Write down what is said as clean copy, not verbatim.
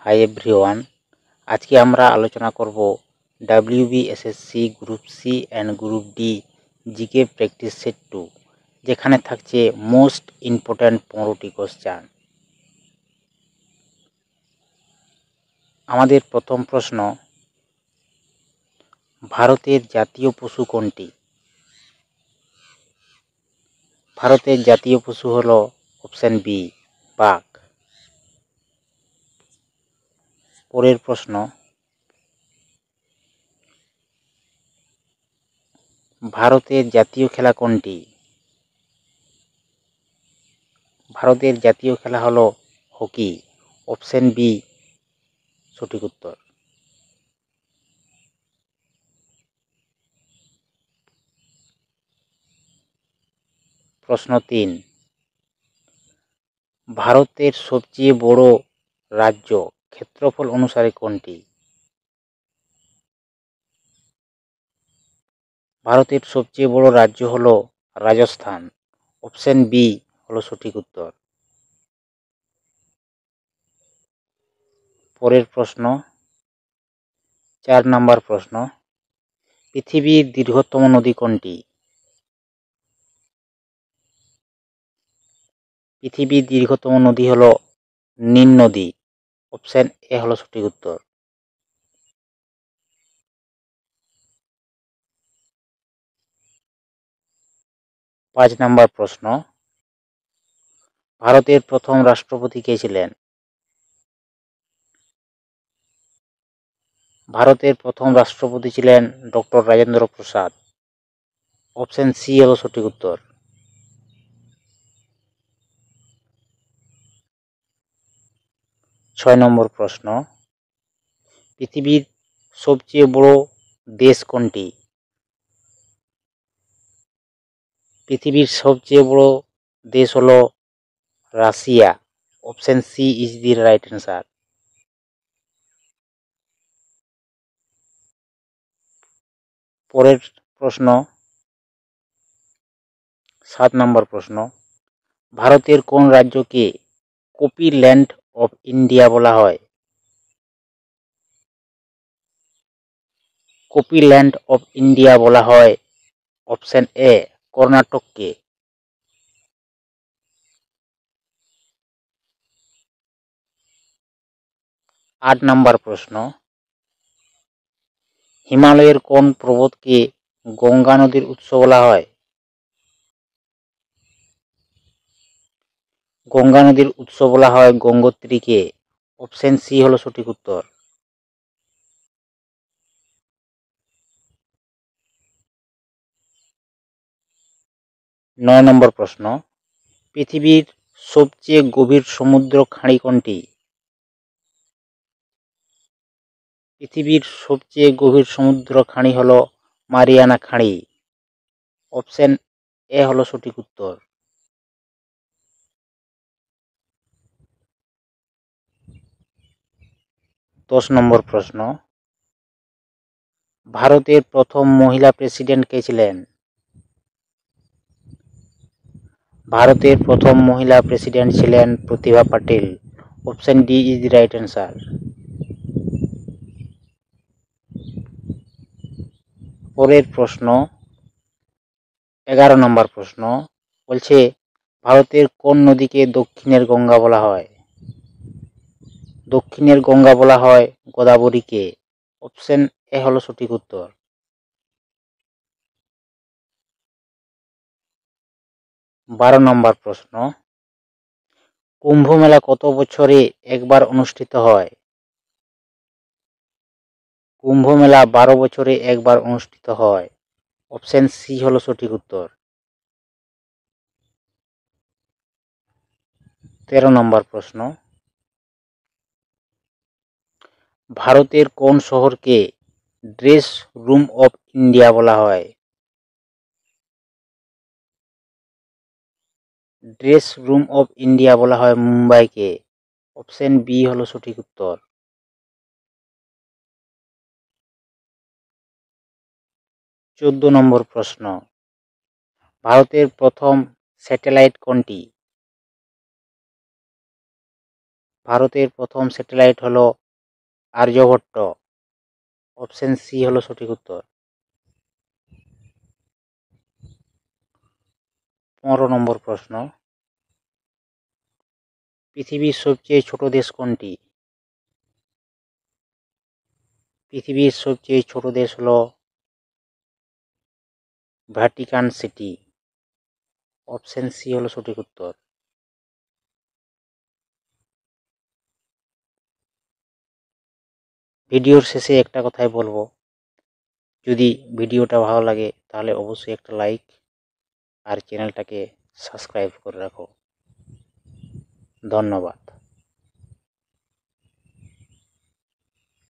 Hi everyone, আজকে আমরা আলোচনা করব WBSSC group C and group D GK practice set 2, যেখানে থাকছে মোস্ট ইম্পর্ট্যান্ট 15টি কোশ্চেন। আমাদের প্রথম প্রশ্ন, ভারতের জাতীয় পশু কোনটি? ভারতের জাতীয় পশু হল অপশন বি, বাঘ। পরের প্রশ্ন, ভারতের জাতীয় খেলা কোনটি? ভারতের জাতীয় খেলা হলো হকি। অপশন বি সঠিক উত্তর। প্রশ্ন 3, ভারতের সবচেয়ে বড় রাজ্য ক্ষেত্রফল অনুসারে কোনটি? ভারতের সবচেয়ে বড় রাজ্য হল রাজস্থান। অপশন বি হলো সঠিক উত্তর। পরের প্রশ্ন, 4 নম্বর প্রশ্ন, পৃথিবীর দীর্ঘতম নদী কোনটি? পৃথিবীর দীর্ঘতম নদী হল নীল নদী। অপশন এ হলো সঠিক উত্তর। পাঁচ নম্বর প্রশ্ন, ভারতের প্রথম রাষ্ট্রপতি কে ছিলেন? ভারতের প্রথম রাষ্ট্রপতি ছিলেন doctor Rajendra Prasad. Option C হলো সঠিক উত্তর। 6 নম্বর প্রশ্ন, পৃথিবীর সবচেয়ে বড় দেশ কোনটি? পৃথিবীর সবচেয়ে বড় দেশ হলো Russia. Option C is the right answer. পরের প্রশ্ন, 7 নম্বর প্রশ্ন, ভারতের কোন রাজ্যকে কপি ল্যান্ড অফ ইন্ডিয়া বলা হয়? কপি ল্যান্ড অফ ইন্ডিয়া বলা হয় অপশন এ কর্ণাটককে। 8 নম্বর প্রশ্ন, হিমালয়ের কোন পর্বতকে গঙ্গা নদীর উৎস বলা হয়? গঙ্গা নদীর উৎস বলা হয় গঙ্গোত্রীকে। অপশন সি হলো সঠিক উত্তর। 9 নম্বর প্রশ্ন, পৃথিবীর সবচেয়ে গভীর সমুদ্র খাঁড়ি কোনটি? পৃথিবীর সবচেয়ে গভীর সমুদ্র খাঁড়ি হল মারিয়ানা খাঁড়ি। অপশন এ হলো সঠিক উত্তর। 10 নম্বর প্রশ্ন, ভারতের প্রথম মহিলা প্রেসিডেন্ট কে ছিলেন? ভারতের প্রথম মহিলা প্রেসিডেন্ট ছিলেন Pratibha Patil. Option D is the right answer. পরের প্রশ্ন, 11 নম্বর প্রশ্ন, বলছে ভারতের কোন নদীকে দক্ষিণের গঙ্গা বলা হয়? দক্ষিণের গঙ্গা বলা হয় গোদাবরীকে। অপশন এ হলো সঠিক উত্তর। 12 নম্বর প্রশ্ন, কুম্ভ মেলা কত বছরে একবার অনুষ্ঠিত হয়? কুম্ভ মেলা 12 বছরে একবার অনুষ্ঠিত হয়। অপশন সি হলো সঠিক উত্তর। 13 নম্বর প্রশ্ন, ভারতের কোন শহরকে ড্রেস রুম অফ ইন্ডিয়া বলা হয়? ড্রেস রুম অফ ইন্ডিয়া বলা হয় মুম্বাইকে। অপশন বি হলো সঠিক উত্তর। 14 নম্বর প্রশ্ন, ভারতের প্রথম স্যাটেলাইট কোনটি? ভারতের প্রথম স্যাটেলাইট হলো আর্যভট্ট। অপশন সি হলো সঠিক উত্তর। 15 নম্বর প্রশ্ন, পৃথিবীর সবচেয়ে ছোট দেশ কোনটি? পৃথিবীর সবচেয়ে ছোট দেশ হলো ভ্যাটিকান সিটি। অপশন সি হলো সঠিক উত্তর। ভিডিওর শেষে একটা কথাই বলবো, যদি ভিডিওটা ভালো লাগে তাহলে অবশ্যই একটা লাইক আর চ্যানেলটাকে সাবস্ক্রাইব করে রাখো। ধন্যবাদ।